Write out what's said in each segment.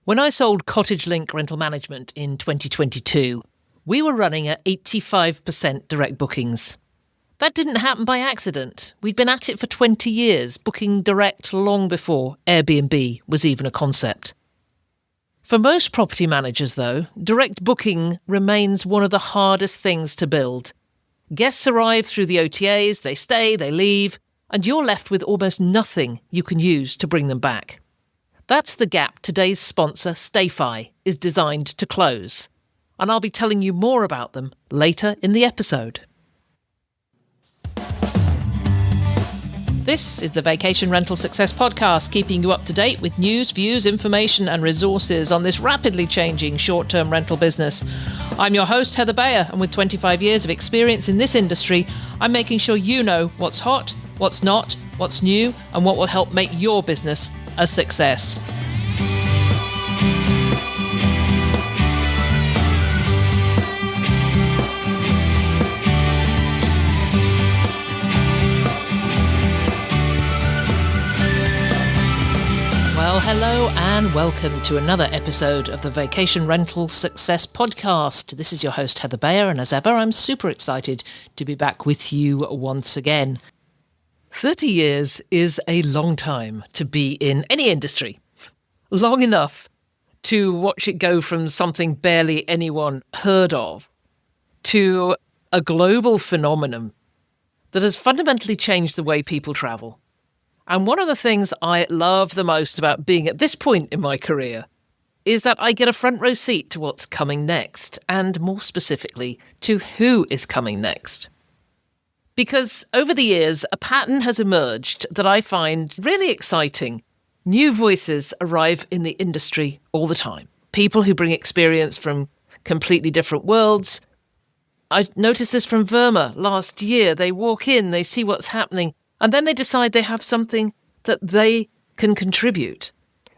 When I sold Cottage Link Rental Management in 2022, we were running at 85% direct bookings. That didn't happen by accident. We'd been at it for 20 years, booking direct long before Airbnb was even a concept. For most property managers, though, direct booking remains one of the hardest things to build. Guests arrive through the OTAs, they stay, they leave, and you're left with almost nothing you can use to bring them back. That's the gap today's sponsor, StayFi, is designed to close. And I'll be telling you more about them later in the episode. This is the Vacation Rental Success Podcast, keeping you up to date with news, views, information and resources on this rapidly changing short-term rental business. I'm your host, Heather Bayer, and with 25 years of experience in this industry, I'm making sure you know what's hot, what's not, what's new, and what will help make your business a success. Well, hello and welcome to another episode of the Vacation Rental Success Podcast. This is your host, Heather Bayer, and as ever, I'm super excited to be back with you once again. 30 years is a long time to be in any industry. Long enough to watch it go from something barely anyone heard of to a global phenomenon that has fundamentally changed the way people travel. And one of the things I love the most about being at this point in my career is that I get a front row seat to what's coming next, and more specifically, to who is coming next. Because over the years, a pattern has emerged that I find really exciting. New voices arrive in the industry all the time. People who bring experience from completely different worlds. I noticed this from Verma last year. They walk in, they see what's happening, and then they decide they have something that they can contribute.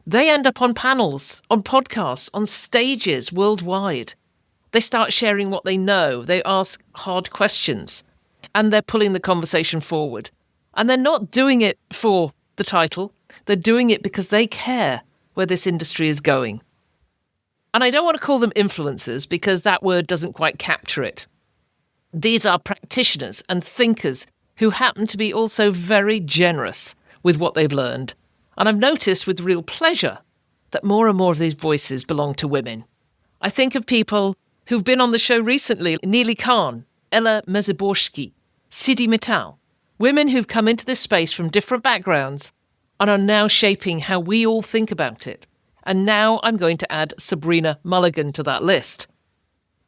They end up on panels, on podcasts, on stages worldwide. They start sharing what they know. They ask hard questions. And they're pulling the conversation forward. And they're not doing it for the title. They're doing it because they care where this industry is going. And I don't want to call them influencers because that word doesn't quite capture it. These are practitioners and thinkers who happen to be also very generous with what they've learned. And I've noticed with real pleasure that more and more of these voices belong to women. I think of people who've been on the show recently, Neely Khan, Ella Meziborsky, Sidi Mittal, women who've come into this space from different backgrounds and are now shaping how we all think about it. And now I'm going to add Sab Mulligan to that list.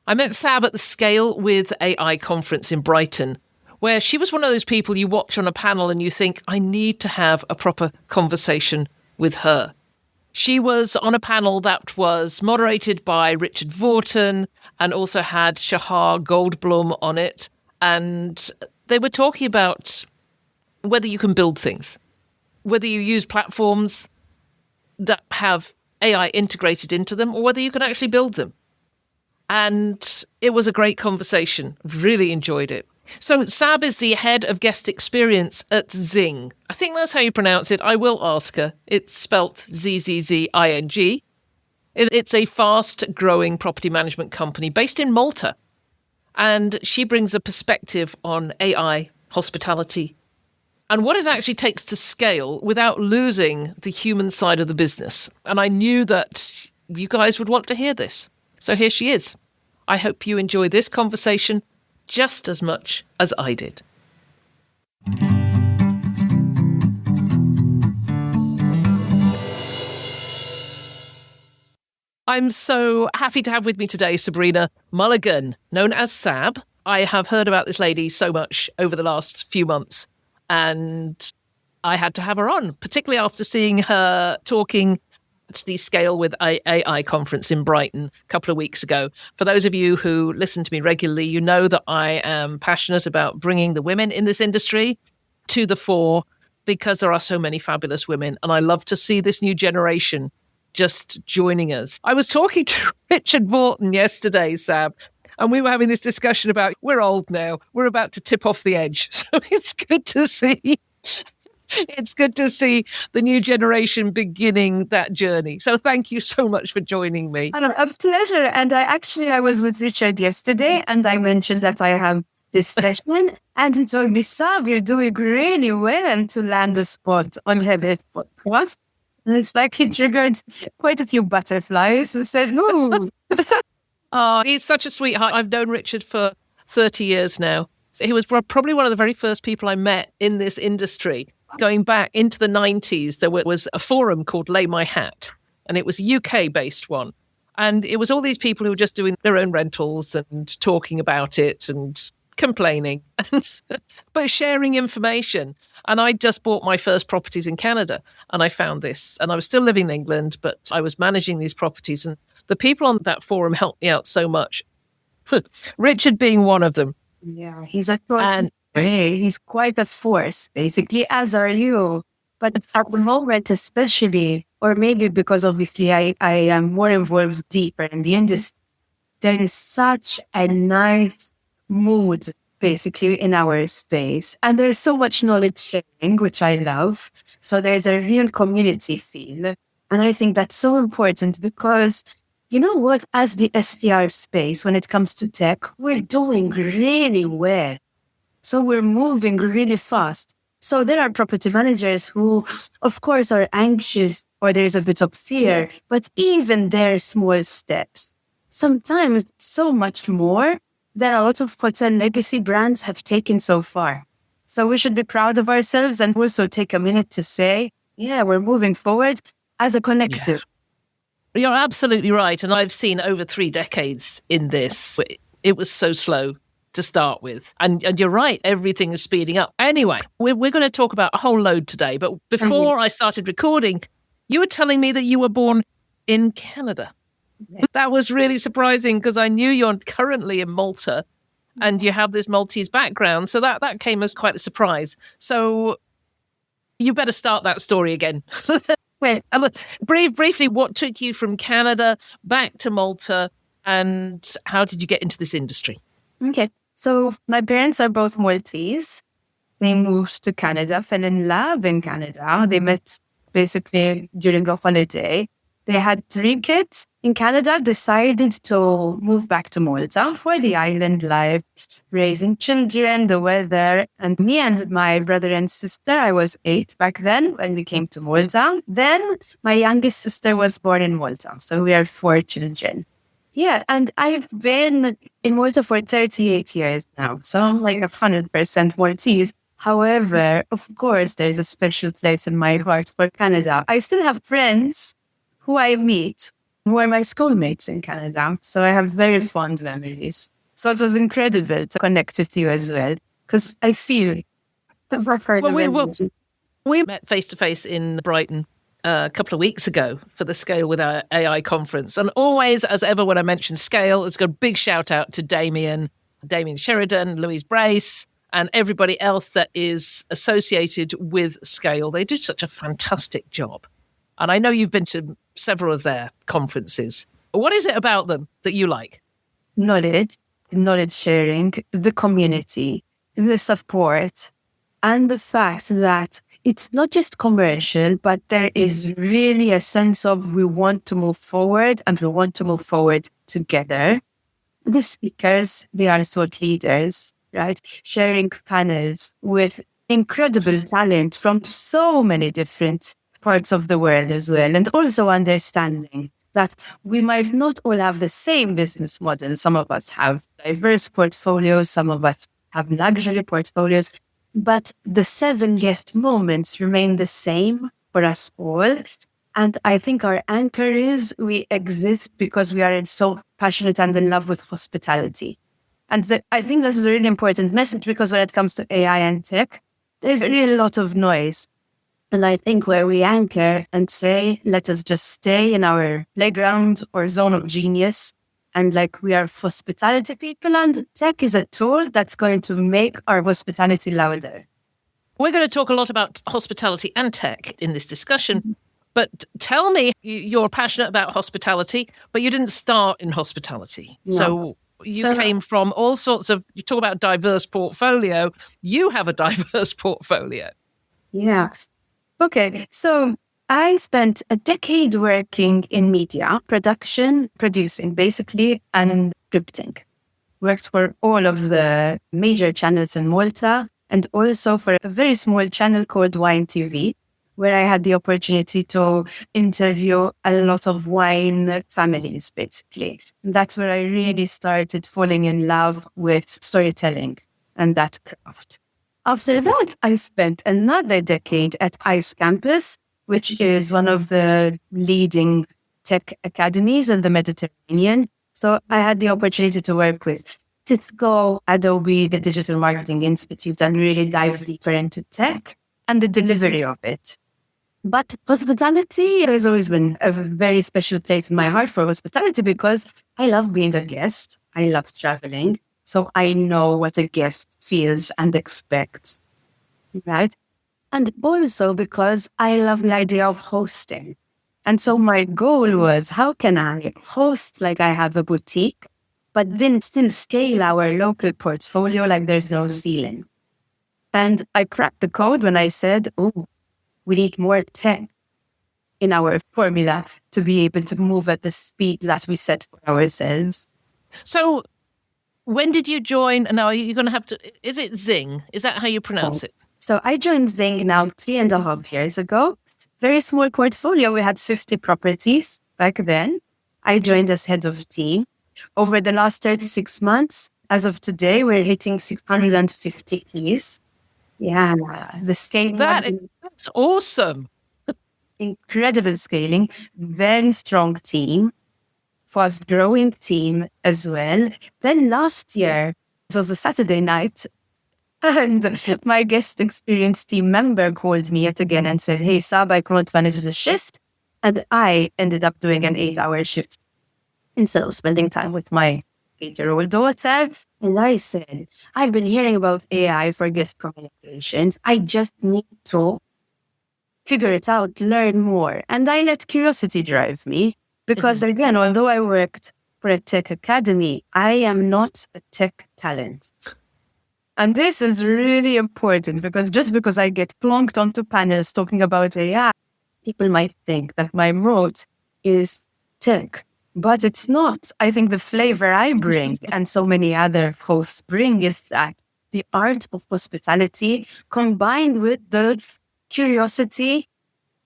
I met Sab at the Scale with AI conference in Brighton, where she was one of those people you watch on a panel and you think, I need to have a proper conversation with her. She was on a panel that was moderated by Richard Vorton and also had Shahar Goldblum on it. And they were talking about whether you can build things, whether you use platforms that have AI integrated into them, or whether you can actually build them. And it was a great conversation. Really enjoyed it. So Sab is the head of guest experience at Zzzing. I think that's how you pronounce it. I will ask her. It's spelt Zzzing. It's a fast-growing property management company based in Malta. And she brings a perspective on AI, hospitality, and what it actually takes to scale without losing the human side of the business. And I knew that you guys would want to hear this. So here she is. I hope you enjoy this conversation just as much as I did. I'm so happy to have with me today Sab Mulligan, known as Sab. I have heard about this lady so much over the last few months, and I had to have her on, particularly after seeing her talking at the Scale with AI conference in Brighton a couple of weeks ago. For those of you who listen to me regularly, you know that I am passionate about bringing the women in this industry to the fore because there are so many fabulous women, and I love to see this new generation just joining us. I was talking to Richard Vorton yesterday, Sab, and we were having this discussion about we're old now. We're about to tip off the edge. So it's good to see It's good to see the new generation beginning that journey. So thank you so much for joining me. A pleasure. And I was with Richard yesterday, and I mentioned that I have this session, and he told me, Sab, you're doing really well to land the spot on her podcast. And it's like he triggered quite a few butterflies and said, ooh. Oh, he's such a sweetheart. I've known Richard for 30 years now. He was probably one of the very first people I met in this industry. Going back into the 90s, there was a forum called Lay My Hat, and it was a UK-based one. And it was all these people who were just doing their own rentals and talking about it and complaining, but sharing information. And I just bought my first properties in Canada, and I found this. And I was still living in England, but I was managing these properties. And the people on that forum helped me out so much. Richard being one of them. Yeah, he's he's quite a force, basically, as are you. But at the moment, especially, or maybe because obviously I am more involved deeper in the industry, there is such a nice mood, basically, in our space. And there's so much knowledge sharing, which I love. So there's a real community feel. And I think that's so important because, you know what, as the STR space, when it comes to tech, we're doing really well. So we're moving really fast. So there are property managers who, of course, are anxious or there's a bit of fear, but even their small steps, sometimes so much more than a lot of hotel legacy brands have taken so far. So we should be proud of ourselves and also take a minute to say, yeah, we're moving forward as a collective. Yeah. You're absolutely right. And I've seen over 3 decades in this. It was so slow to start with. And you're right, everything is speeding up. Anyway, we're going to talk about a whole load today. But before I started recording, you were telling me that you were born in Canada. Yeah. That was really surprising because I knew you're currently in Malta and you have this Maltese background. So that came as quite a surprise. So you better start that story again. Well, briefly, what took you from Canada back to Malta and how did you get into this industry? Okay. So my parents are both Maltese. They moved to Canada, fell in love in Canada. They met basically during a holiday. They had 3 kids in Canada, decided to move back to Malta for the island life, raising children, the weather. And me and my brother and sister, I was 8 back then when we came to Malta. Then my youngest sister was born in Malta. So we are 4 children. Yeah, and I've been in Malta for 38 years now. So I'm like 100% Maltese. However, of course, there's a special place in my heart for Canada. I still have friends who I meet who are my schoolmates in Canada. So I have very fond memories. So it was incredible to connect with you as well, because I feel we met face-to-face in Brighton a couple of weeks ago for the Scale with our AI conference. And always, as ever, when I mention Scale, it's got a big shout out to Damien Sheridan, Louise Brace, and everybody else that is associated with Scale. They do such a fantastic job. And I know you've been to several of their conferences. What is it about them that you like? Knowledge sharing, the community, the support, and the fact that it's not just commercial, but there is really a sense of we want to move forward and we want to move forward together. The speakers, they are thought leaders, right? Sharing panels with incredible talent from so many different parts of the world as well. And also understanding that we might not all have the same business model. Some of us have diverse portfolios, some of us have luxury portfolios, but the 7 guest moments remain the same for us all. And I think our anchor is we exist because we are so passionate and in love with hospitality. And I think this is a really important message because when it comes to AI and tech, there's really a lot of noise. And I think where we anchor and say, let us just stay in our playground or zone of genius. And like we are hospitality people and tech is a tool that's going to make our hospitality louder. We're going to talk a lot about hospitality and tech in this discussion. But tell me, you're passionate about hospitality, but you didn't start in hospitality. No. So you came from all sorts of, you talk about diverse portfolio. You have a diverse portfolio. Yes. Okay. So I spent a decade working in media, production, producing basically, and scripting. Worked for all of the major channels in Malta and also for a very small channel called Wine TV, where I had the opportunity to interview a lot of wine families, basically. And that's where I really started falling in love with storytelling and that craft. After that, I spent another decade at ICE Campus, which is one of the leading tech academies in the Mediterranean. So I had the opportunity to work with Cisco, Adobe, the Digital Marketing Institute, and really dive deeper into tech and the delivery of it. But hospitality, there's always been a very special place in my heart for hospitality because I love being a guest. I love traveling. So I know what a guest feels and expects, right? And also because I love the idea of hosting. And so my goal was, how can I host like I have a boutique, but then still scale our local portfolio like there's no ceiling? And I cracked the code when I said, oh, we need more tech in our formula to be able to move at the speed that we set for ourselves. So when did you join? And now you're going to have to, is it Zzzing? Is that how you pronounce it? So I joined Zing now 3.5 years ago. Very small portfolio. We had 50 properties back then. I joined as head of team. Over the last 36 months, as of today, we're hitting 650 keys. Yeah, the scale that's awesome. Incredible scaling, very strong team, fast growing team as well. Then last year, it was a Saturday night, and my guest experience team member called me yet again and said, hey, Sab, I can't manage the shift. And I ended up doing an 8-hour shift instead of spending time with my 8-year-old daughter. And I said, I've been hearing about AI for guest communications. I just need to figure it out, learn more. And I let curiosity drive me because, again, although I worked for a tech academy, I am not a tech talent. And this is really important because just because I get plonked onto panels talking about AI, people might think that my moat is tech. But it's not. I think the flavor I bring and so many other hosts bring is that the art of hospitality combined with the curiosity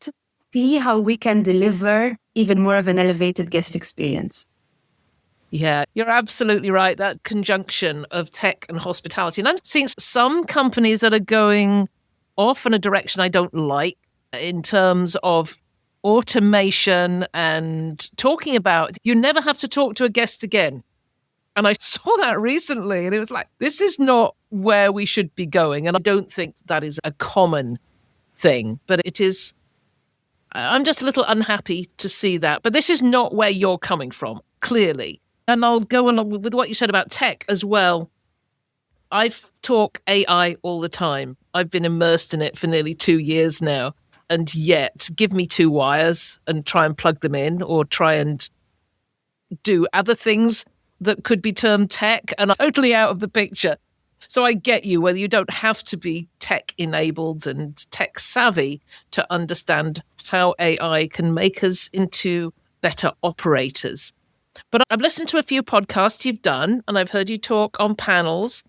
to see how we can deliver even more of an elevated guest experience. Yeah, you're absolutely right. That conjunction of tech and hospitality. And I'm seeing some companies that are going off in a direction I don't like in terms of automation and talking about you never have to talk to a guest again. And I saw that recently and it was like, this is not where we should be going. And I don't think that is a common thing, but it is. I'm just a little unhappy to see that. But this is not where you're coming from, clearly. And I'll go along with what you said about tech as well. I talk AI all the time. I've been immersed in it for nearly 2 years now. And yet, give me 2 wires and try and plug them in or try and do other things that could be termed tech and I'm totally out of the picture. So I get you, whether you don't have to be tech enabled and tech savvy to understand how AI can make us into better operators. But I've listened to a few podcasts you've done and I've heard you talk on panels.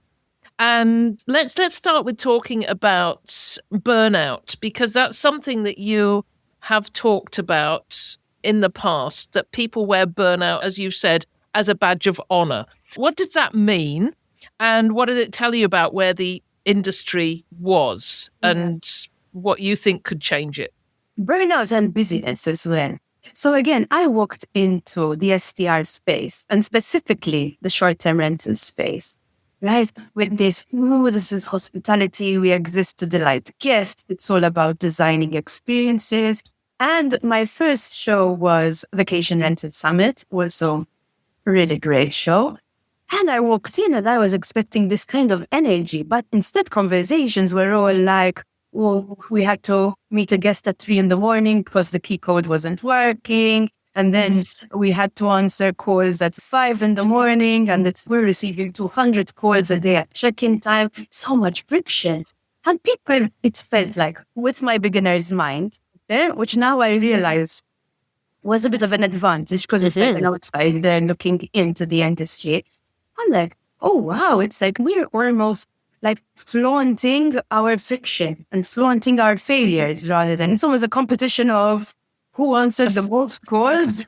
And let's start with talking about burnout, because that's something that you have talked about in the past, that people wear burnout, as you said, as a badge of honor. What does that mean? And what does it tell you about where the industry was and what you think could change it? Burnout and busyness as well. So again, I walked into the STR space and specifically the short-term rental space. Right? With this is hospitality. We exist to delight guests. It's all about designing experiences. And my first show was Vacation Rental Summit, also a really great show. And I walked in and I was expecting this kind of energy, but instead conversations were all like, well, we had to meet a guest at 3 a.m. because the key code wasn't working. And then we had to answer calls at 5 a.m. and we're receiving 200 calls a day at check-in time. So much friction. And people, it felt like, with my beginner's mind, which now I realize was a bit of an advantage because it's like an outsider looking into the industry. I'm like, oh, wow, it's like we're almost like flaunting our fiction and flaunting our failures rather than it's almost a competition of who answered the most calls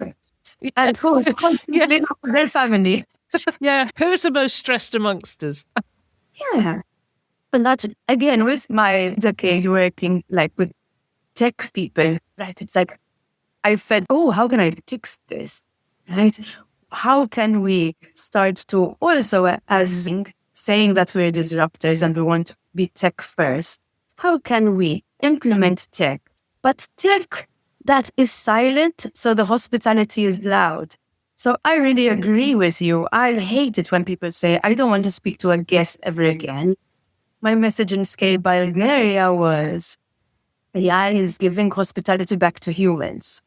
and who's constantly their family. Yeah, who's the most stressed amongst us? Yeah. And that, again, with my decade working like with tech people, right? It's like, I felt, oh, how can I fix this, right? How can we start to also, as saying that we're disruptors and we want to be tech first, how can we implement tech, but tech that is silent so the hospitality is loud? So I really agree with you. I hate it when people say, I don't want to speak to a guest ever again. My message in Scale Bulgaria was, AI is giving hospitality back to humans.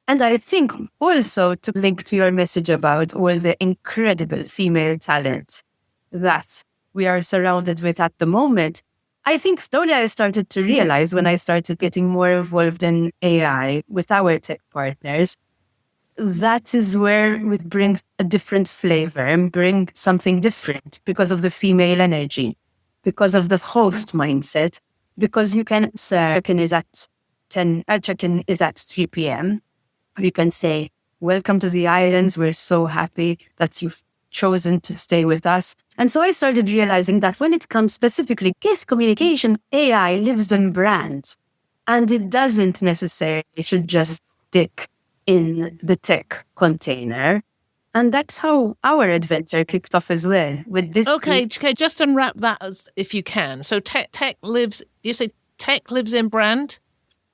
And I think also to link to your message about all the incredible female talent that we are surrounded with at the moment, I think slowly I started to realize when I started getting more involved in AI with our tech partners, that is where we bring a different flavor and bring something different because of the female energy, because of the host mindset, because you can say check-in is at 10, check-in is at 3 p.m. You can say, welcome to the islands. We're so happy that you've chosen to stay with us. And so I started realizing that when it comes specifically guest communication, AI lives in brand. And it doesn't necessarily should just stick in the tech container. And that's how our adventure kicked off as well. With this. Okay, just unwrap that if you can. So tech lives, you say tech lives in brand?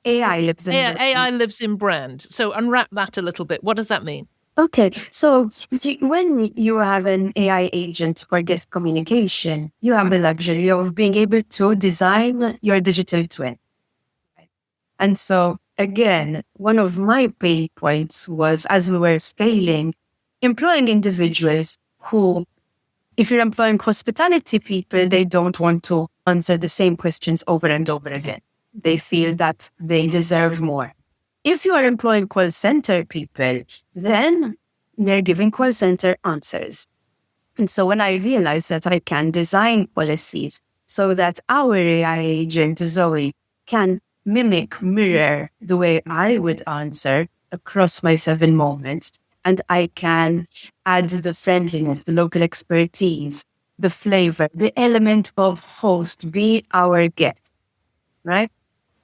AI lives in brand. AI lives in brand. So unwrap that a little bit. What does that mean? Okay, so when you have an AI agent for guest communication, you have the luxury of being able to design your digital twin. And so, again, one of my pain points was, as we were scaling, employing individuals who, if you're employing hospitality people, they don't want to answer the same questions over and over again. They feel that they deserve more. If you are employing call center people, then they're giving call center answers. And so when I realized that I can design policies so that our AI agent, Zoe, can mirror the way I would answer across my 7 moments, and I can add the friendliness, the local expertise, the flavor, the element of host, be our guest, right?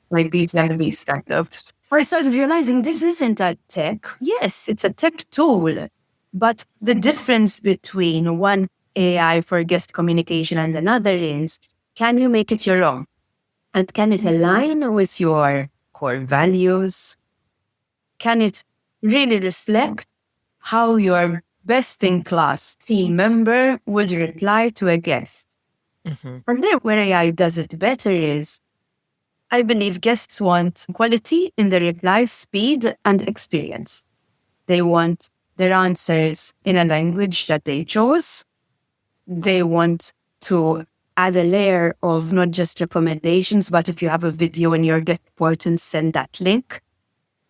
Like these Vietnamese startups. I started realizing this isn't a tech. Yes, it's a tech tool. But the difference between one AI for guest communication and another is, can you make it your own? And can it align with your core values? Can it really reflect how your best-in-class team member would reply to a guest? Mm-hmm. And there where AI does it better is, I believe guests want quality in their reply, speed, and experience. They want their answers in a language that they chose. They want to add a layer of not just recommendations, but if you have a video in your guest report and send that link.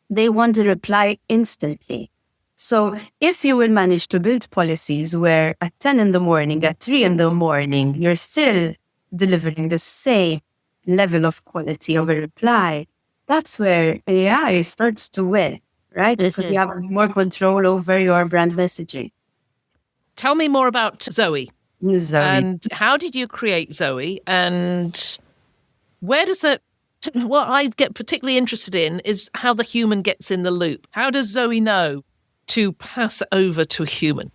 They want the reply instantly. So if you will manage to build policies where at 10 in the morning, at 3 in the morning, you're still delivering the same level of quality of a reply, that's where AI starts to win, right? Because you have more control over your brand messaging. Tell me more about Zoe. And how did you create Zoe? And where does it... What I get particularly interested in is how the human gets in the loop. How does Zoe know to pass over to a human?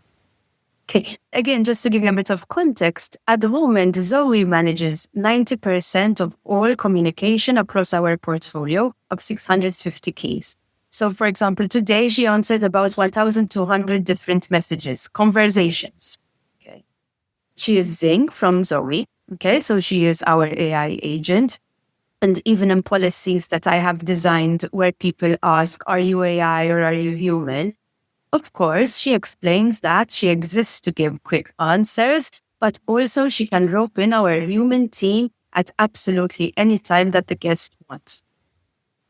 Okay, again, just to give you a bit of context, at the moment, Zoe manages 90% of all communication across our portfolio of 650 keys. So, for example, today she answered about 1,200 different messages, conversations. Okay, she is Zzzing from Zoe. Okay, so she is our AI agent. And even in policies that I have designed where people ask, are you AI or are you human? Of course, she explains that she exists to give quick answers, but also she can rope in our human team at absolutely any time that the guest wants.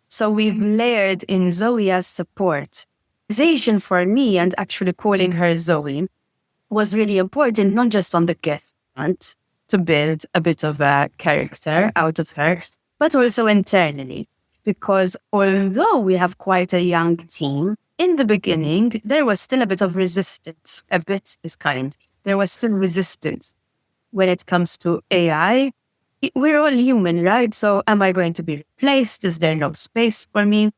So we've layered in Zoe as support. Conversation for me, and actually calling her Zoe, was really important, not just on the guest front, to build a bit of a character out of her, but also internally. Because although we have quite a young team, in the beginning, there was still a bit of resistance. A bit is kind. There was still resistance when it comes to AI. We're all human, right? So am I going to be replaced? Is there no space for me?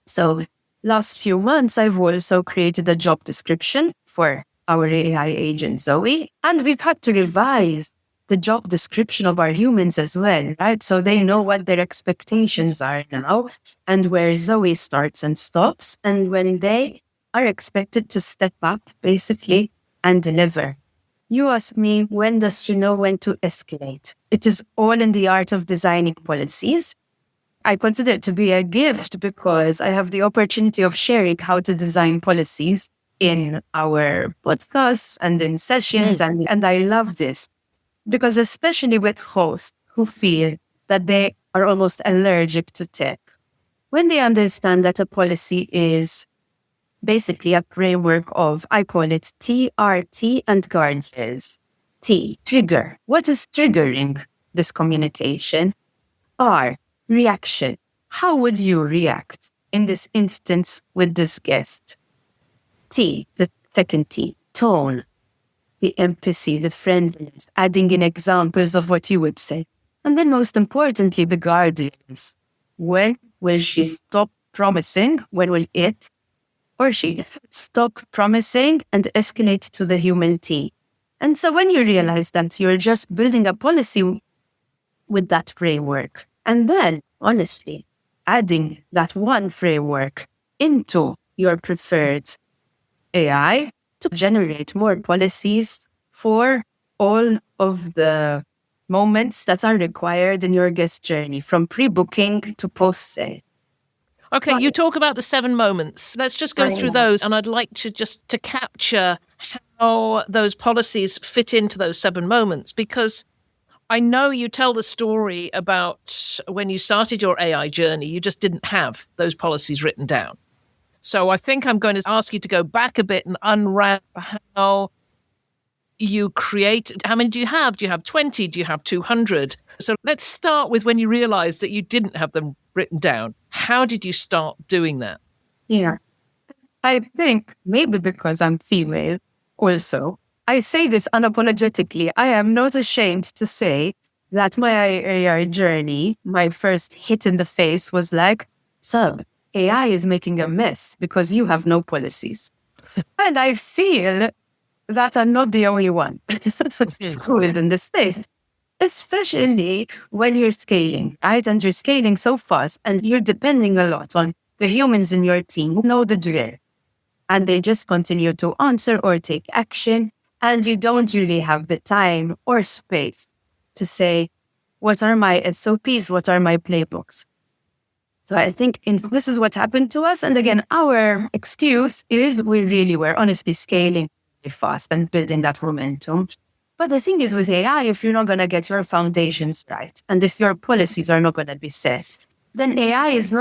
So last few months, I've also created a job description for our AI agent, Zoe, and we've had to revise the job description of our humans as well, right? So they know what their expectations are now and where Zoe starts and stops, and when they are expected to step up, basically, and deliver. You ask me, when does she know when to escalate? It is all in the art of designing policies. I consider it to be a gift because I have the opportunity of sharing how to design policies in our podcasts and in sessions. And I love this because especially with hosts who feel that they are almost allergic to tech, when they understand that a policy is basically a framework of, I call it TRT and guardrails. T, trigger. What is triggering this communication? R, reaction. How would you react in this instance with this guest? T, the second T, tone. The empathy, the friendliness, adding in examples of what you would say. And then most importantly, the guardrails. When will she stop promising? When will it or she stop promising and escalate to the human T? And so when you realize that you're just building a policy with that framework, and then, honestly, adding that one framework into your preferred AI to generate more policies for all of the moments that are required in your guest journey, from pre-booking to post-sale. Okay, you talk about the 7 moments. Let's just go through those, and I'd like to capture how those policies fit into those 7 moments, because I know you tell the story about when you started your AI journey, you just didn't have those policies written down. So I think I'm going to ask you to go back a bit and unwrap how you create. How many do you have? Do you have 20? Do you have 200? So let's start with when you realized that you didn't have them written down. How did you start doing that? Yeah. I think maybe because I'm female also, I say this unapologetically. I am not ashamed to say that my AI journey, my first hit in the face was like, Sab, AI is making a mess because you have no policies. And I feel that I'm not the only one who is in this space, especially when you're scaling, right? And you're scaling so fast and you're depending a lot on the humans in your team who know the drill. And they just continue to answer or take action. And you don't really have the time or space to say, what are my SOPs? What are my playbooks? So I think this is what happened to us. And again, our excuse is we really were honestly scaling really fast and building that momentum. But the thing is with AI, if you're not going to get your foundations right, and if your policies are not going to be set, then AI is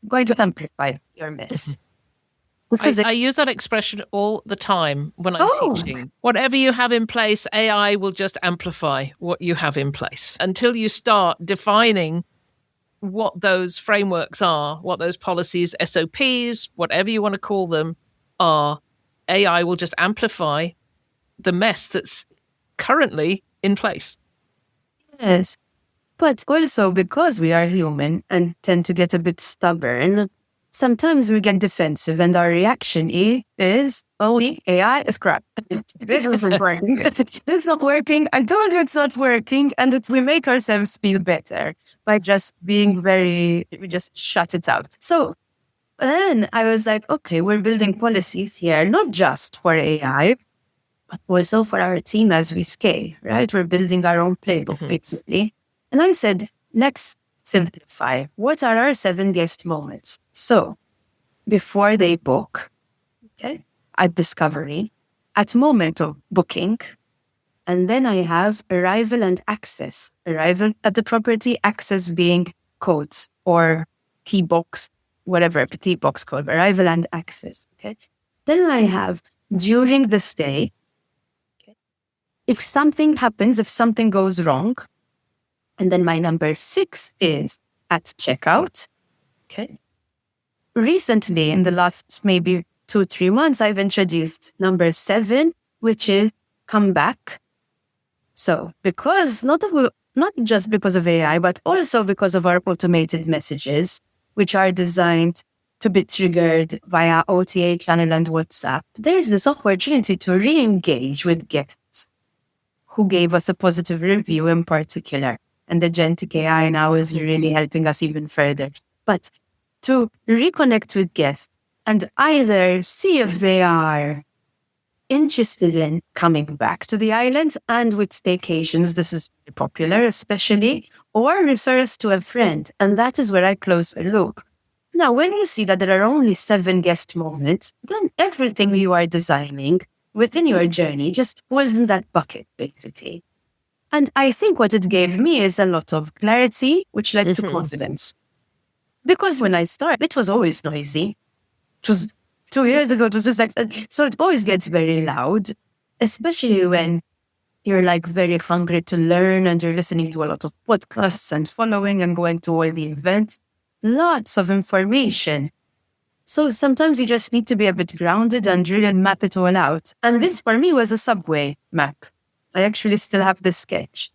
going to amplify your mess. I use that expression all the time when I'm teaching. Whatever you have in place, AI will just amplify what you have in place until you start defining what those frameworks are, what those policies, SOPs, whatever you want to call them, are. AI will just amplify the mess that's currently in place. Yes. But also because we are human and tend to get a bit stubborn, sometimes we get defensive and our reaction is, the AI is crap. This isn't working. It's not working. I told you it's not working. And we make ourselves feel better by just being we just shut it out. So then I was like, okay, we're building policies here, not just for AI, but also for our team as we scale, right? We're building our own playbook, basically. And I said, let's simplify. What are our 7 guest moments? So before they book, okay, at discovery, at moment of booking, And then I have arrival and access. Arrival at the property, access being codes or key box, whatever the key box code, arrival and access. Okay. Then I have during the stay. Okay. If something happens, if something goes wrong, and then my number 6 is at checkout. Okay. Recently, in the last maybe 2-3 months, I've introduced number 7, which is come back. So because not just because of AI, but also because of our automated messages, which are designed to be triggered via OTA channel and WhatsApp, there is this opportunity to re-engage with guests who gave us a positive review in particular. And the agentic AI now is really helping us even further. But to reconnect with guests and either see if they are interested in coming back to the island, and with staycations, this is very popular especially, or refer us to a friend. And that is where I close a loop. Now, when you see that there are only 7 guest moments, then everything you are designing within your journey just falls in that bucket, basically. And I think what it gave me is a lot of clarity, which led to confidence. Because when I started, it was always noisy. It was 2 years ago, it was just like, so it always gets very loud, especially when you're like very hungry to learn and you're listening to a lot of podcasts and following and going to all the events. Lots of information. So sometimes you just need to be a bit grounded and really map it all out. And this for me was a subway map. I actually still have the sketch.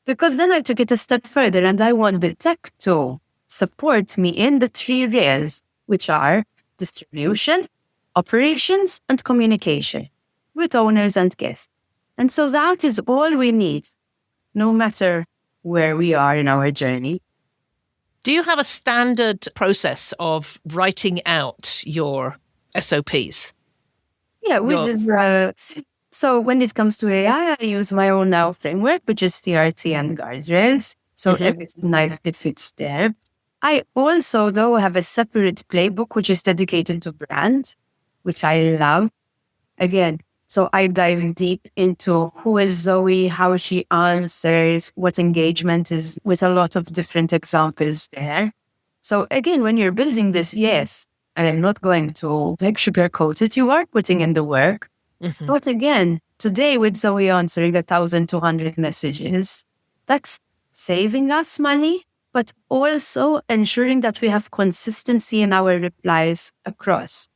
Because then I took it a step further and I want the tech to support me in the 3 rails, which are distribution, operations, and communication with owners and guests. And so that is all we need, no matter where we are in our journey. Do you have a standard process of writing out your SOPs? Yeah, so when it comes to AI, I use my own now framework, which is TRT and guardrails. So everything it fits there. I also, though, have a separate playbook, which is dedicated to brand, which I love. Again, so I dive deep into who is Zoe, how she answers, what engagement is, with a lot of different examples there. So again, when you're building this, yes, I am not going to sugarcoat it. You are putting in the work. But again, today with Zoe answering 1,200 messages, that's saving us money, but also ensuring that we have consistency in our replies across.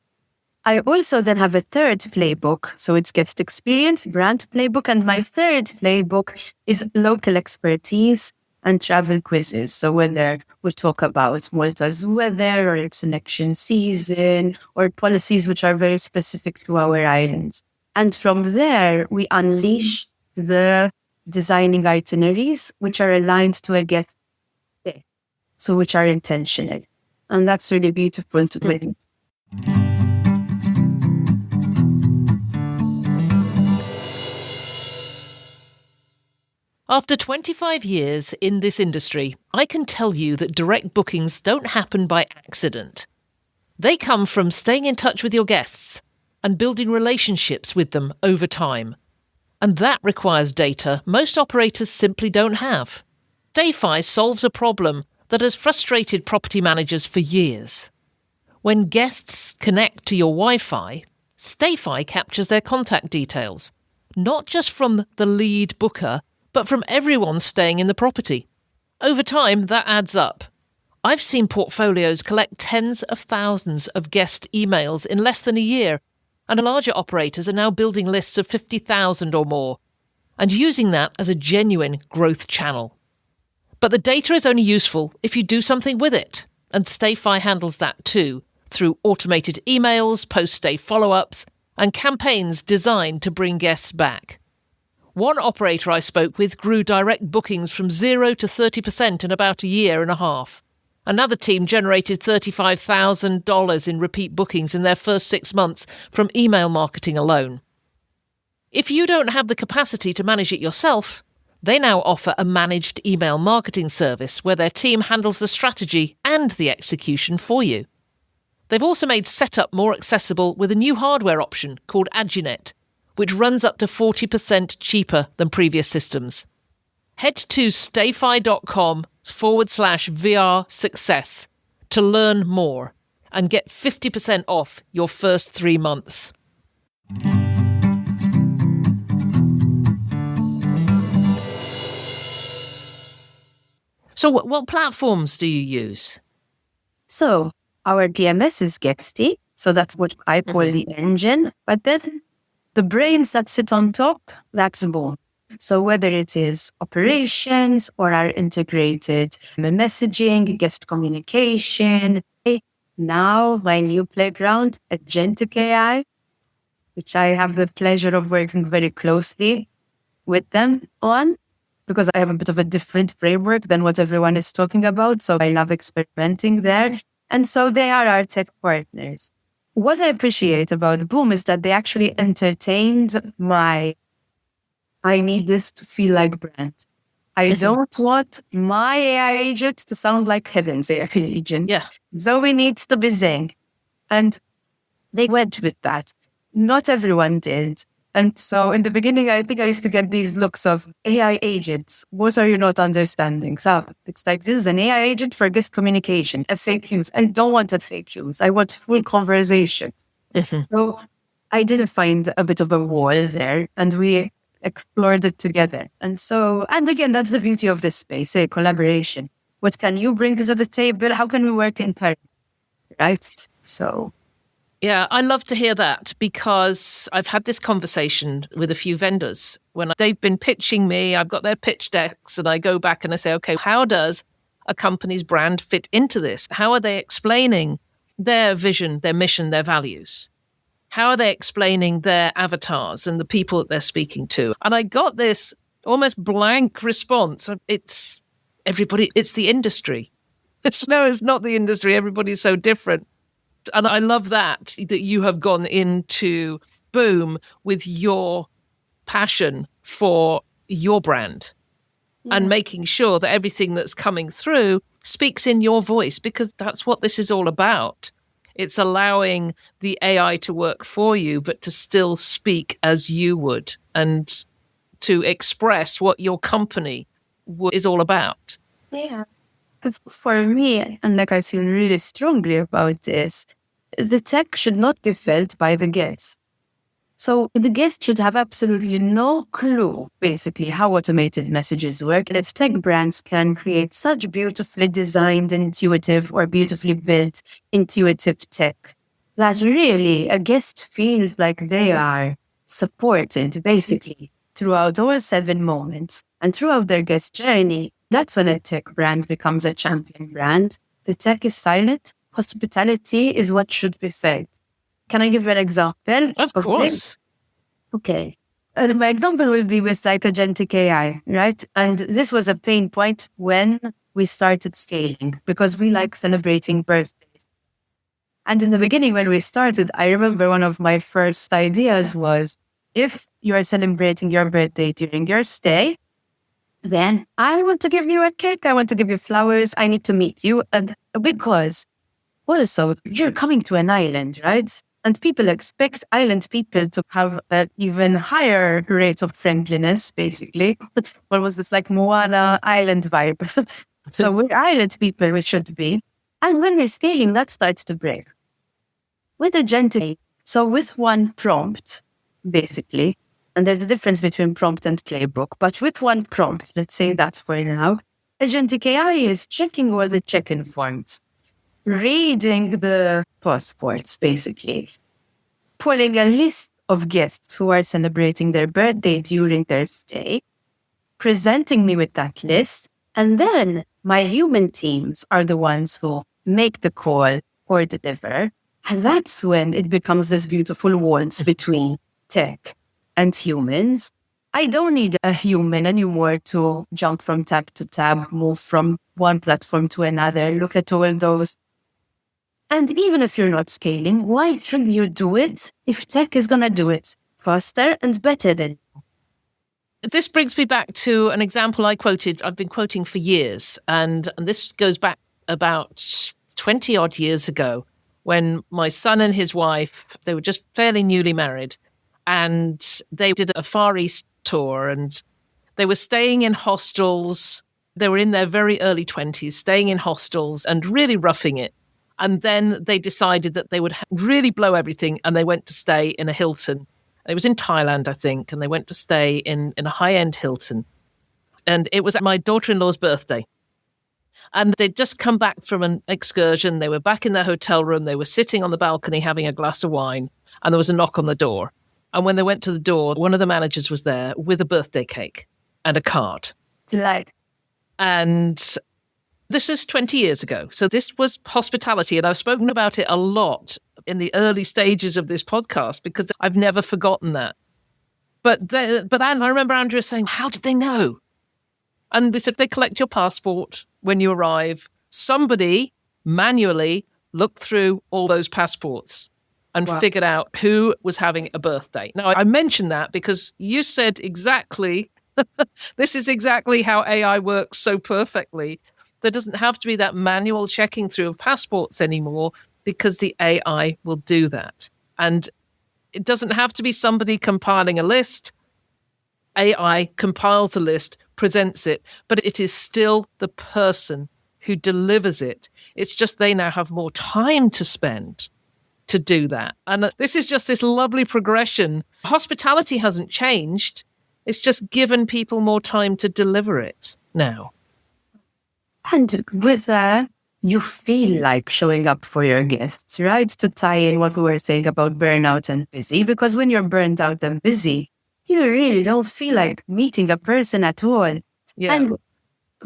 I also then have a third playbook. So it's guest experience, brand playbook, and my third playbook is local expertise and travel quizzes. So whether we talk about Malta's weather or its election season or policies which are very specific to our islands. And from there, we unleash the designing itineraries which are aligned to a guest day. So which are intentional. And that's really beautiful to witness. After 25 years in this industry, I can tell you that direct bookings don't happen by accident. They come from staying in touch with your guests and building relationships with them over time. And that requires data most operators simply don't have. Stayfi solves a problem that has frustrated property managers for years. When guests connect to your Wi-Fi, Stayfi captures their contact details, not just from the lead booker, but from everyone staying in the property. Over time, that adds up. I've seen portfolios collect tens of thousands of guest emails in less than a year, and larger operators are now building lists of 50,000 or more, and using that as a genuine growth channel. But the data is only useful if you do something with it, and Stayfi handles that too, through automated emails, post-stay follow-ups, and campaigns designed to bring guests back. One operator I spoke with grew direct bookings from 0 to 30% in about a year and a half. Another team generated $35,000 in repeat bookings in their first 6 months from email marketing alone. If you don't have the capacity to manage it yourself, they now offer a managed email marketing service where their team handles the strategy and the execution for you. They've also made setup more accessible with a new hardware option called Aginet, which runs up to 40% cheaper than previous systems. Head to stayfi.com/VR success to learn more and get 50% off your first 3 months. So what platforms do you use? So our PMS is Gexty. So that's what I call the engine. But then the brains that sit on top, that's Boom. So whether it is operations or our integrated messaging, guest communication, now my new playground, agentic AI, which I have the pleasure of working very closely with them on, because I have a bit of a different framework than what everyone is talking about. So I love experimenting there. And so they are our tech partners. What I appreciate about Boom is that they actually entertained I need this to feel like brand. I don't want my AI agent to sound like Heaven's AI agent. Yeah. Zoe needs to be Zzzing. And they went with that. Not everyone did. And so in the beginning, I think I used to get these looks of AI agents. What are you not understanding? So it's like, this is an AI agent for guest communication, FAQs. I don't want FAQs. I want full conversations. So I did find a bit of a wall there, and we explored it together. And again, that's the beauty of this space, collaboration. What can you bring to the table? How can we work in parallel? Right? So... yeah, I love to hear that, because I've had this conversation with a few vendors when they've been pitching me. I've got their pitch decks and I go back and I say, okay, how does a company's brand fit into this? How are they explaining their vision, their mission, their values? How are they explaining their avatars and the people that they're speaking to? And I got this almost blank response. It's everybody, it's the industry. No, it's not the industry. Everybody's so different. And I love that you have gone into Boom with your passion for your brand and making sure that everything that's coming through speaks in your voice, because that's what this is all about. It's allowing the AI to work for you, but to still speak as you would and to express what your company is all about. Yeah. For me, and like I feel really strongly about this, the tech should not be felt by the guest. So the guest should have absolutely no clue, basically, how automated messages work. And if tech brands can create such beautifully designed, intuitive, or beautifully built intuitive tech, that really a guest feels like they are supported, basically, throughout all 7 moments and throughout their guest journey, that's when a tech brand becomes a champion brand. The tech is silent. Hospitality is what should be felt. Can I give you an example? Of course. Okay. My example will be with like agentic AI, right? And this was a pain point when we started scaling, because we like celebrating birthdays. And in the beginning, when we started, I remember one of my first ideas was, if you are celebrating your birthday during your stay, then I want to give you a cake. I want to give you flowers. I need to meet you. And because also you're coming to an island, right? And people expect island people to have an even higher rate of friendliness, basically. What was this, like Moana island vibe? So we're island people, we should be. And when we're scaling, that starts to break. With agentic, so with one prompt, basically, and there's a difference between prompt and playbook, but with one prompt, let's say that for now, agentic AI is checking all the check-in forms, reading the passports, basically, pulling a list of guests who are celebrating their birthday during their stay, presenting me with that list, and then my human teams are the ones who make the call or deliver. And that's when it becomes this beautiful waltz between tech and humans. I don't need a human anymore to jump from tab to tab, move from one platform to another, look at all those. And even if you're not scaling, why should you do it if tech is going to do it faster and better than you? This brings me back to an example I've been quoting for years. And this goes back about 20 odd years ago when my son and his wife, they were just fairly newly married. and they did a Far East tour, and they were staying in hostels. They were in their very early 20s, staying in hostels and really roughing it. And then they decided that they would really blow everything, and they went to stay in a Hilton. It was in Thailand, I think, and they went to stay in a high-end Hilton. And it was my daughter-in-law's birthday. And they'd just come back from an excursion. They were back in their hotel room. They were sitting on the balcony having a glass of wine, and there was a knock on the door. And when they went to the door, one of the managers was there with a birthday cake and a card. Delight. And this is 20 years ago. So this was hospitality. And I've spoken about it a lot in the early stages of this podcast because I've never forgotten that. But I remember Andrea saying, how did they know? And we said, they collect your passport when you arrive. Somebody manually looked through all those passports and figured out who was having a birthday. Now, I mentioned that because you said exactly, this is exactly how AI works so perfectly. There doesn't have to be that manual checking through of passports anymore because the AI will do that. And it doesn't have to be somebody compiling a list. AI compiles a list, presents it, but it is still the person who delivers it. It's just they now have more time to spend to do that. And this is just this lovely progression. Hospitality hasn't changed. It's just given people more time to deliver it now. And with that, you feel like showing up for your guests, right? To tie in what we were saying about burnout and busy, because when you're burnt out and busy, you really don't feel like meeting a person at all. Yeah. And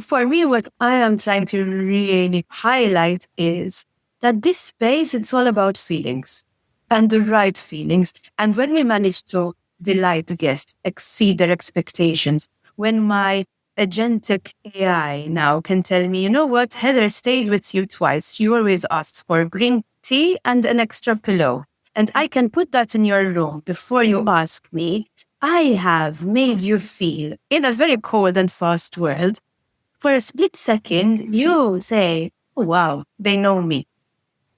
for me, what I am trying to really highlight is that this space, it's all about feelings and the right feelings. And when we manage to delight the guests, exceed their expectations, when my agentic AI now can tell me, you know what, Heather stayed with you twice. She always asks for green tea and an extra pillow. And I can put that in your room before you ask me. I have made you feel, in a very cold and fast world, for a split second, you say, oh, wow, they know me.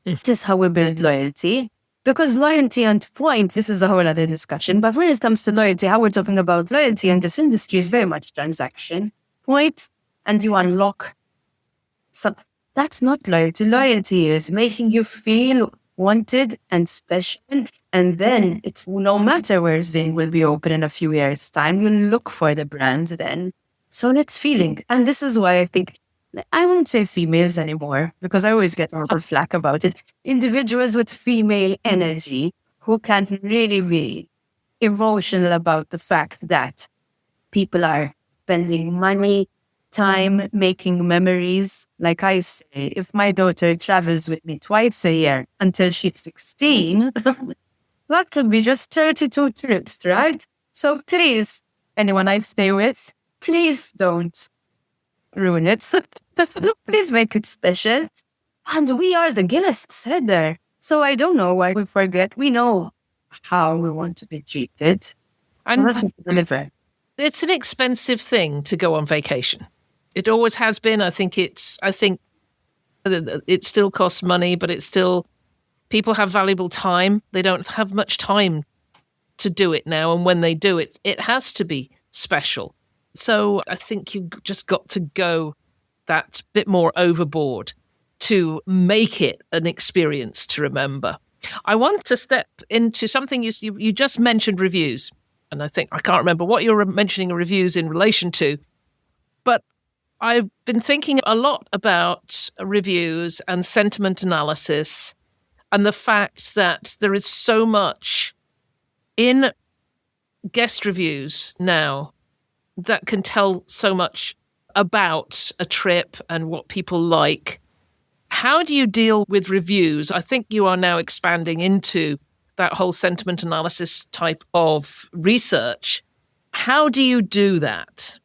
This is how we build loyalty. Because loyalty and points, this is a whole other discussion. But when it comes to loyalty, how we're talking about loyalty in this industry is very much transaction. Points, and you unlock. So that's not loyalty. Loyalty is making you feel wanted and special. And then it's no matter where Zzzing will be open in a few years' time, you'll look for the brand then. So that's feeling. And this is why I think, I won't say females anymore, because I always get a lot of flack about it. Individuals with female energy who can really be emotional about the fact that people are spending money, time, making memories. Like I say, if my daughter travels with me twice a year until she's 16, that could be just 32 trips, right? So please, anyone I stay with, please don't ruin it. Please make it special. And we are the guests, Heather. So I don't know why we forget. We know how we want to be treated. And deliver. It's an expensive thing to go on vacation. It always has been. I think it still costs money, but it's still, people have valuable time. They don't have much time to do it now. And when they do it, it has to be special. So I think you've just got to go that bit more overboard to make it an experience to remember. I want to step into something you just mentioned, reviews. And I can't remember what you were mentioning reviews in relation to, but I've been thinking a lot about reviews and sentiment analysis and the fact that there is so much in guest reviews now that can tell so much about a trip and what people like. How do you deal with reviews? I think you are now expanding into that whole sentiment analysis type of research. How do you do that?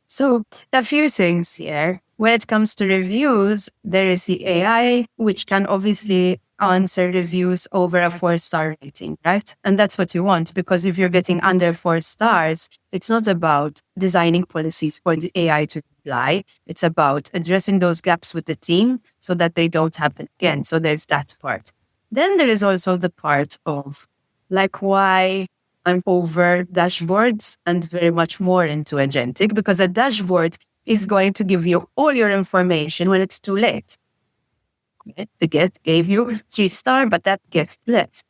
So a few things here. When it comes to reviews, there is the AI, which can obviously answer reviews over a 4-star rating, right? And that's what you want, because if you're getting under 4 stars, it's not about designing policies for the AI to reply. It's about addressing those gaps with the team so that they don't happen again. So there's that part. Then there is also the part of like why I'm over dashboards and very much more into agentic, because a dashboard is going to give you all your information when it's too late. The guest gave you 3-star, but that guest left.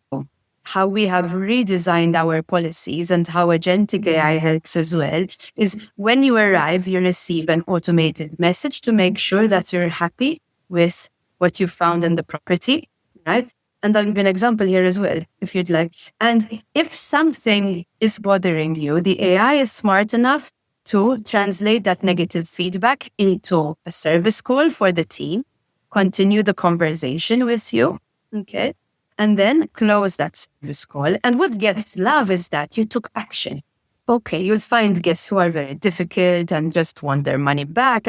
How we have redesigned our policies and how agentic AI helps as well is when you arrive, you receive an automated message to make sure that you're happy with what you found in the property, right? And I'll give an example here as well, if you'd like. And if something is bothering you, the AI is smart enough to translate that negative feedback into a service call for the team, continue the conversation with you, okay? And then close that service call. And what guests love is that you took action. Okay, you'll find guests who are very difficult and just want their money back.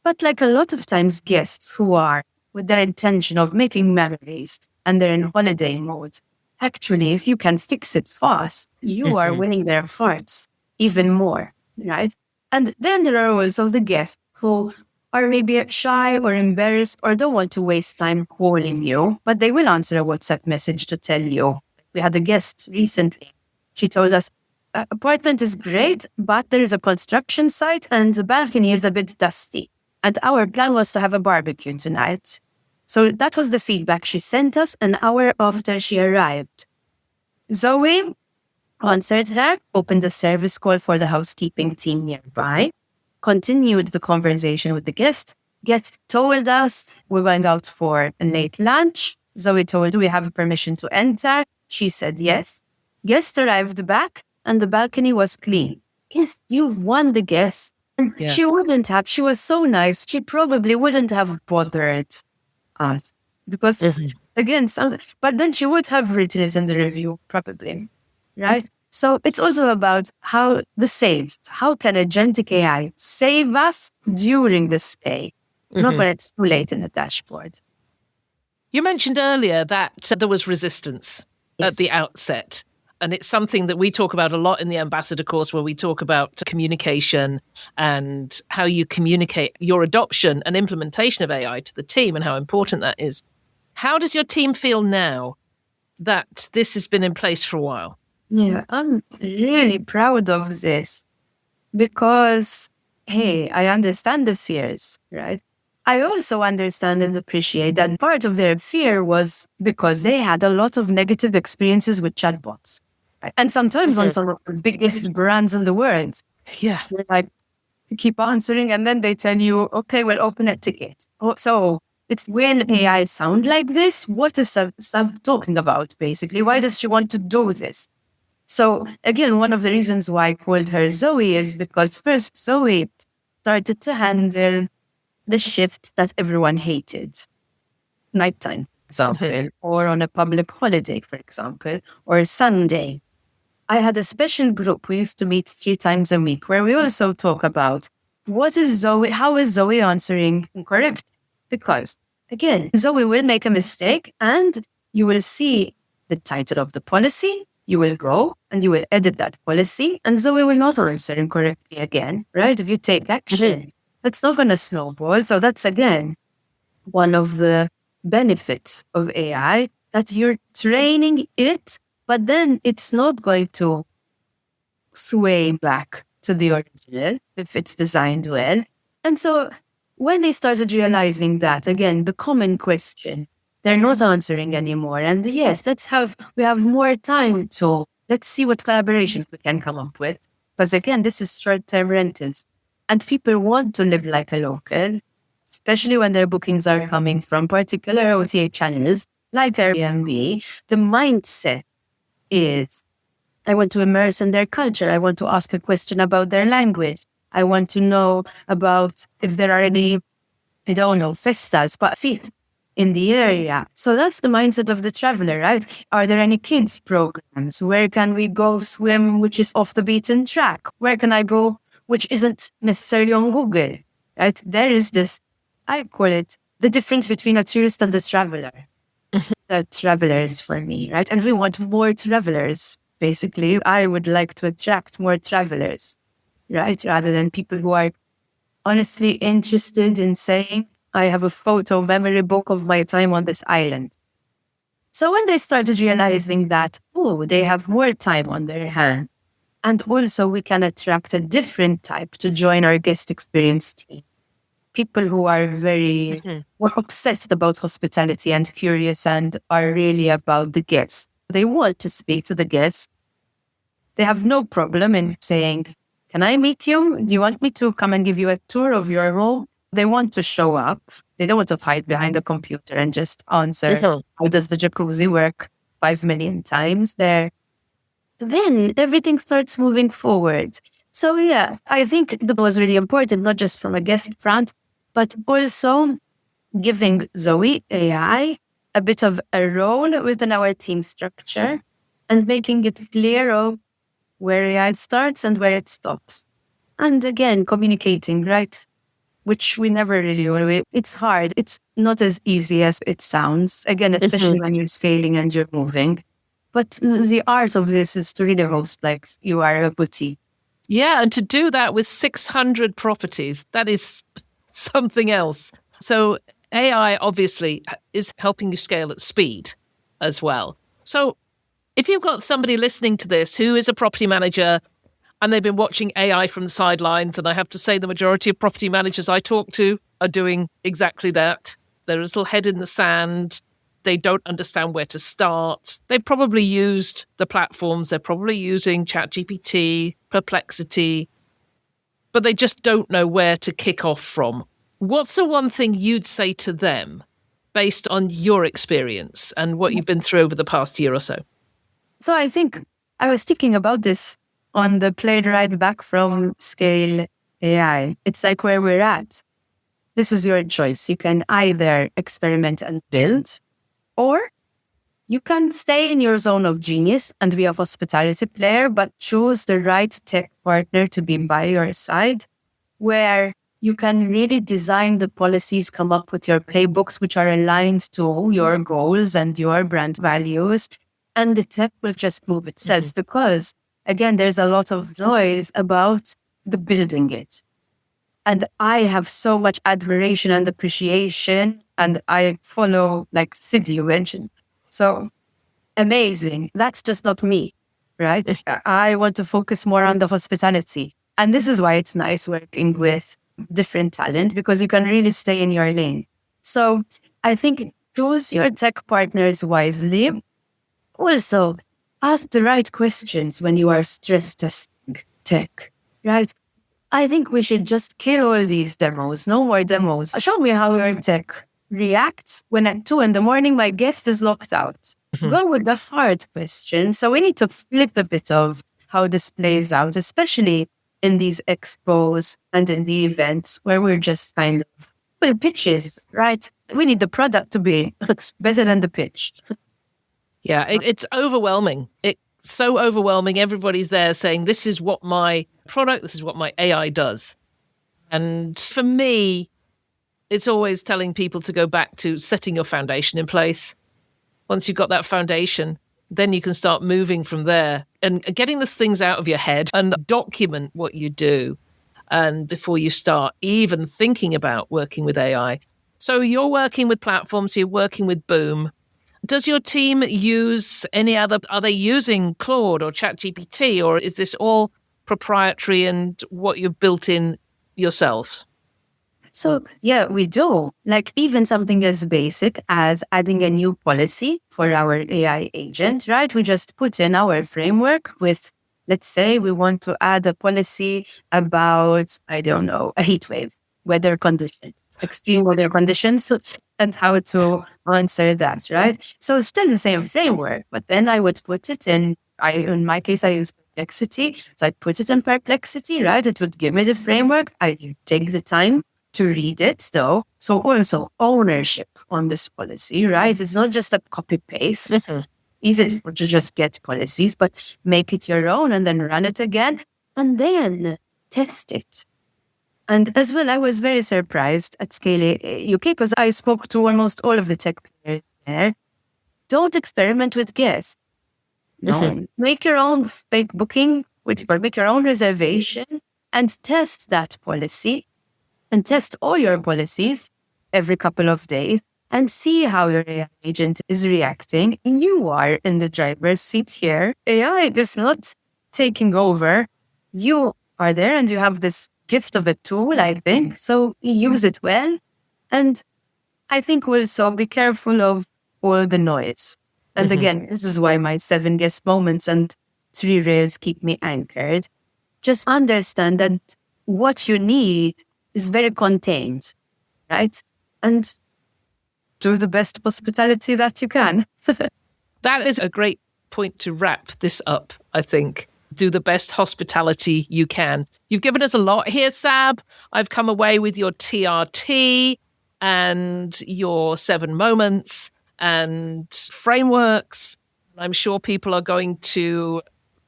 But like a lot of times, guests who are with their intention of making memories and they're in holiday mode, actually, if you can fix it fast, you are winning their hearts even more, right? And then there are also the guests who are maybe shy or embarrassed or don't want to waste time calling you, but they will answer a WhatsApp message to tell you. We had a guest recently. She told us, apartment is great, but there is a construction site and the balcony is a bit dusty. And our plan was to have a barbecue tonight. So that was the feedback she sent us an hour after she arrived. Zoe answered her, opened a service call for the housekeeping team nearby, continued the conversation with the guest. Guest told us we're going out for a late lunch. Zoe told, do we have permission to enter? She said yes. Guest arrived back and the balcony was clean. Yes, you've won the guest. Yeah. She wouldn't have. She was so nice. She probably wouldn't have bothered us because, again, but then she would have written it in the review, probably, right? So it's also about how the saves. How can agentic AI save us during the stay, not when it's too late in the dashboard? You mentioned earlier that there was resistance at the outset. And it's something that we talk about a lot in the Ambassador course, where we talk about communication and how you communicate your adoption and implementation of AI to the team and how important that is. How does your team feel now that this has been in place for a while? Yeah, I'm really proud of this because, hey, I understand the fears, right? I also understand and appreciate that part of their fear was because they had a lot of negative experiences with chatbots. And sometimes on some of the biggest brands in the world. Yeah. You're like, you keep answering and then they tell you, okay, we'll open a ticket. So it's when AI sound like this, what is Sab talking about, basically? Why does she want to do this? So again, one of the reasons why I called her Zoe is because first Zoe started to handle the shift that everyone hated. Nighttime, for example, or on a public holiday, for example, or Sunday. I had a special group. We used to meet 3 times a week where we also talk about how is Zoe answering incorrect? Because again, Zoe will make a mistake and you will see the title of the policy. You will go and you will edit that policy and Zoe will not answer incorrectly again, right? If you take action, that's not going to snowball. So that's, again, one of the benefits of AI, that you're training it, but then it's not going to sway back to the original if it's designed well. And so when they started realizing that, again, the common question, they're not answering anymore. And yes, we have more time to, let's see what collaborations we can come up with. Because again, this is short-term rentals. And people want to live like a local, especially when their bookings are coming from particular OTA channels like Airbnb. The mindset is, I want to immerse in their culture. I want to ask a question about their language. I want to know about if there are any, I don't know, festas, but in the area. So that's the mindset of the traveler, right? Are there any kids programs? Where can we go swim, which is off the beaten track? Where can I go, which isn't necessarily on Google, right? There is this, I call it the difference between a tourist and a traveler. The travelers for me, right? And we want more travelers, basically. I would like to attract more travelers, right? Rather than people who are honestly interested in saying, I have a photo memory book of my time on this island. So when they started realizing that, oh, they have more time on their hand, and also we can attract a different type to join our guest experience team. People who are very were obsessed about hospitality and curious and are really about the guests. They want to speak to the guests. They have no problem in saying, can I meet you? Do you want me to come and give you a tour of your home? They want to show up. They don't want to hide behind a computer and just answer, how does the jacuzzi work 5 million times there? Then everything starts moving forward. So yeah, I think that was really important, not just from a guest front, but also giving Zoe AI a bit of a role within our team structure and making it clear of where AI starts and where it stops. And again, communicating, right? Which we never really do. It's hard. It's not as easy as it sounds. Again, especially when you're scaling and you're moving. But the art of this is to really host like you are a boutique. Yeah, and to do that with 600 properties, that is something else. So AI obviously is helping you scale at speed as well. So if you've got somebody listening to this who is a property manager and they've been watching AI from the sidelines, and I have to say the majority of property managers I talk to are doing exactly that. They're a little head in the sand. They don't understand where to start. They probably used the platforms. They're probably using ChatGPT, Perplexity, but they just don't know where to kick off from. What's the one thing you'd say to them based on your experience and what you've been through over the past year or so? So I think I was thinking about this on the plane ride back from Scale AI. It's like where we're at. This is your choice. You can either experiment and build, or you can stay in your zone of genius and be a hospitality player, but choose the right tech partner to be by your side, where you can really design the policies, come up with your playbooks, which are aligned to your goals and your brand values. And the tech will just move itself because, again, there's a lot of noise about the building it. And I have so much admiration and appreciation, and I follow, like Sid, you mentioned. So amazing. That's just not me, right? I want to focus more on the hospitality. And this is why it's nice working with different talent, because you can really stay in your lane. So I think choose your tech partners wisely. Also, ask the right questions when you are stress testing tech, right? I think we should just kill all these demos. No more demos. Show me how your tech reacts when at 2 a.m. my guest is locked out. Go with the hard questions. So we need to flip a bit of how this plays out, especially in these expos and in the events where we're just kind of, well, pitches, right? We need the product to be better than the pitch. Yeah, it's overwhelming. It's so overwhelming. Everybody's there saying, this is what my product, this is what my AI does. And for me, it's always telling people to go back to setting your foundation in place. Once you've got that foundation, then you can start moving from there and getting these things out of your head and document what you do. And before you start even thinking about working with AI. So you're working with platforms, you're working with Boom. Does your team use any other, are they using Claude or ChatGPT, or is this all proprietary and what you've built in yourselves? So yeah, we do. Like even something as basic as adding a new policy for our AI agent, right? We just put in our framework with, let's say we want to add a policy about, I don't know, a heat wave, weather conditions, extreme weather conditions, and how to answer that, right? So it's still the same framework, but then I would put it in, in my case, I use Perplexity. So I'd put it in Perplexity, right? It would give me the framework. I take the time to read it though. So also ownership on this policy, right? It's not just a copy paste. Easy to just get policies, but make it your own and then run it again and then test it. And as well, I was very surprised at Scale UK because I spoke to almost all of the tech players there. Don't experiment with guests. No, make your own fake booking, make your own reservation and test that policy and test all your policies every couple of days and see how your AI agent is reacting. You are in the driver's seat here. AI is not taking over. You are there and you have this gift of a tool, I think. So use it well. And I think also be careful of all the noise. And again, this is why my 7 guest moments and 3 rails keep me anchored. Just understand that what you need is very contained, right? And do the best hospitality that you can. That is a great point to wrap this up, I think. Do the best hospitality you can. You've given us a lot here, Sab. I've come away with your TRT and your 7 moments and frameworks. I'm sure people are going to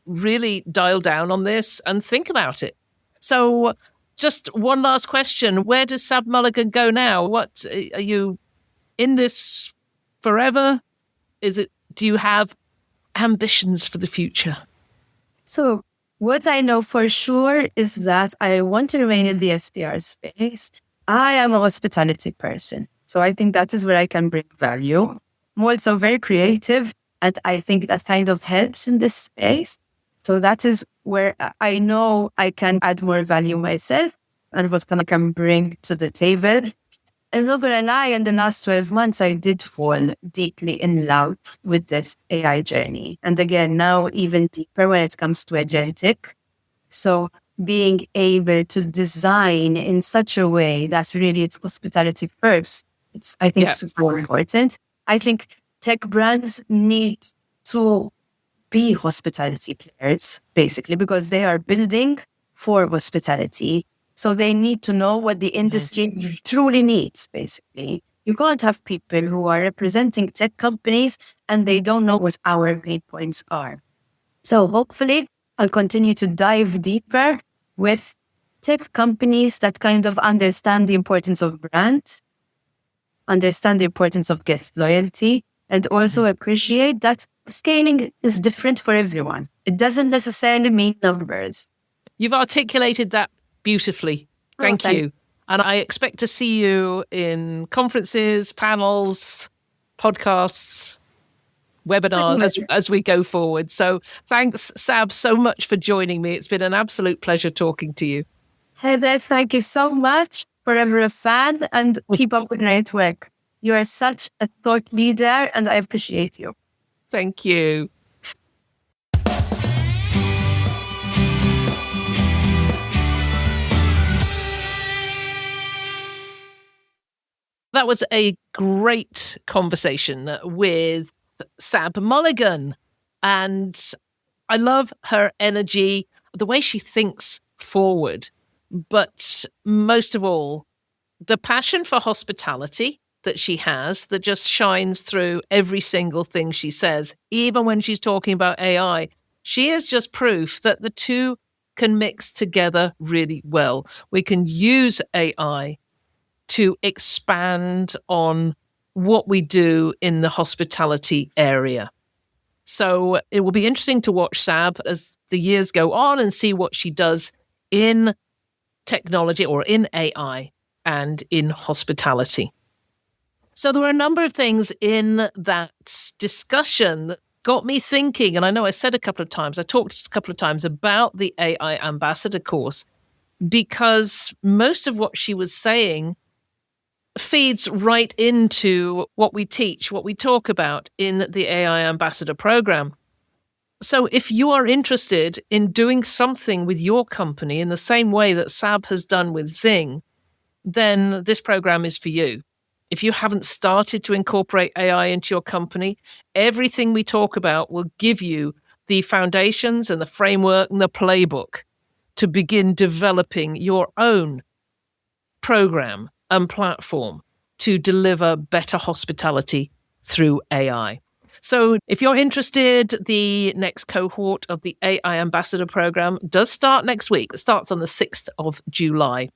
really dial down on this and think about it. So just one last question. Where does Sab Mulligan go now? What are you in this forever? Do you have ambitions for the future? So what I know for sure is that I want to remain in the SDR space. I am a hospitality person. So I think that is where I can bring value. I'm also very creative, and I think that kind of helps in this space. So that is where I know I can add more value myself and what I can bring to the table. I'm not going to lie, in the last 12 months, I did fall deeply in love with this AI journey. And again, now even deeper when it comes to agentic. So being able to design in such a way that really it's hospitality first, I think it's super important. I think tech brands need to be hospitality players, basically, because they are building for hospitality. So they need to know what the industry truly needs, basically. You can't have people who are representing tech companies and they don't know what our pain points are. So hopefully I'll continue to dive deeper with tech companies that kind of understand the importance of brand, understand the importance of guest loyalty, and also appreciate that scaling is different for everyone. It doesn't necessarily mean numbers. You've articulated that beautifully. Thank you. And I expect to see you in conferences, panels, podcasts, webinars as we go forward. So thanks, Sab, so much for joining me. It's been an absolute pleasure talking to you. Heather, thank you so much. Forever a fan, and keep up the great work. You are such a thought leader and I appreciate you. Thank you. That was a great conversation with Sab Mulligan. And I love her energy, the way she thinks forward. But most of all, the passion for hospitality that she has that just shines through every single thing she says. Even when she's talking about AI, she is just proof that the two can mix together really well. We can use AI to expand on what we do in the hospitality area. So it will be interesting to watch Sab as the years go on and see what she does in technology or in AI and in hospitality. So there were a number of things in that discussion that got me thinking, and I know I said a couple of times, I talked a couple of times about the AI Ambassador course, because most of what she was saying feeds right into what we teach, what we talk about in the AI Ambassador program. So if you are interested in doing something with your company in the same way that Sab has done with Zzzing, then this program is for you. If you haven't started to incorporate AI into your company, everything we talk about will give you the foundations and the framework and the playbook to begin developing your own program and platform to deliver better hospitality through AI. So if you're interested, the next cohort of the AI Ambassador program does start next week. It starts on the 6th of July.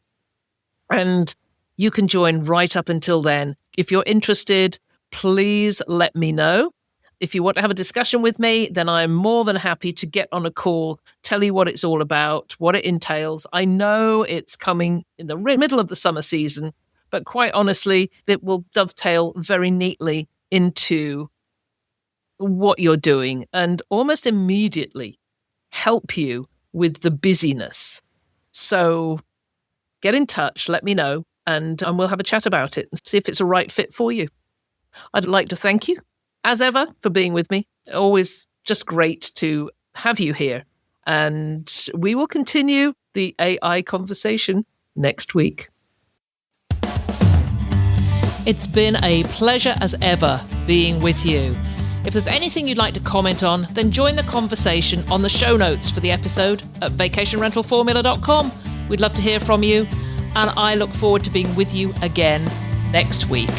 And you can join right up until then. If you're interested, please let me know. If you want to have a discussion with me, then I'm more than happy to get on a call, tell you what it's all about, what it entails. I know it's coming in the middle of the summer season, but quite honestly, it will dovetail very neatly into what you're doing and almost immediately help you with the busyness. So get in touch, let me know, and we'll have a chat about it and see if it's a right fit for you. I'd like to thank you, as ever, for being with me. Always just great to have you here. And we will continue the AI conversation next week. It's been a pleasure as ever being with you. If there's anything you'd like to comment on, then join the conversation on the show notes for the episode at vacationrentalformula.com. We'd love to hear from you, and I look forward to being with you again next week.